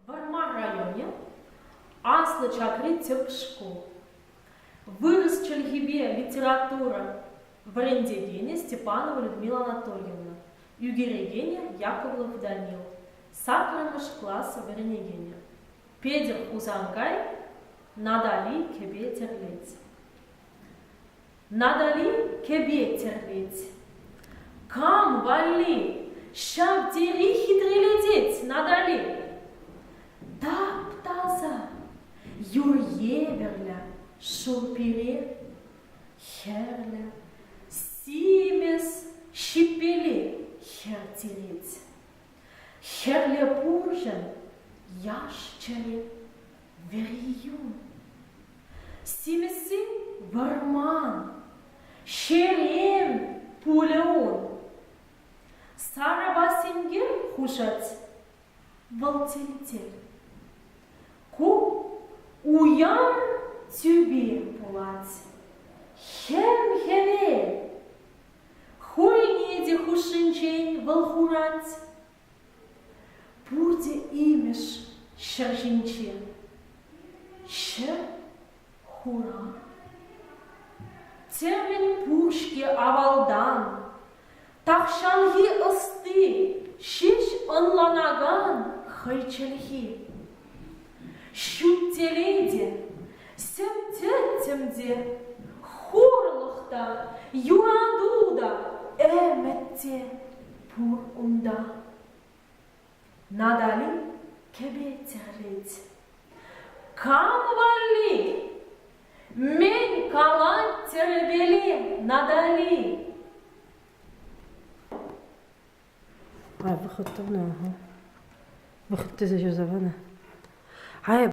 В Арман-районе Аслы Чакри тек школ. Вырос в Чельгибе литература в Рендегене Степанова Людмила Анатольевна, Югерегене Яковлев Данил, Сакрамыш класса в Ренегене, Педер Узангай, Надали Кебе Терлеть. Надали Кебе Терлеть. Кам вали, шаг дери хитрилететь, надали. Таптаза, юрьеверля, шурпире, херля, симес, щипеле, хертереть. Херле пуржен, ящере, вериюн. Симеси варман, шерем, пулеон. Сарабасингер хушать, волтельтель. Ку уян тюбе пулать, хем хевель. Хуйнеде хушинчень волхурать. Пурде имеш шержинчен, шер хура. Тервень пушки авалдан, тахшанги ысты, шиш онланаган хайчелхи. Щуттеледе, семтетемде, хурлыхта, юрадуда, эметте пур унда. Надали кебе терлеть. Камвали, мен калан теребели, надали. Выход-то, ага. Выход-то за завана.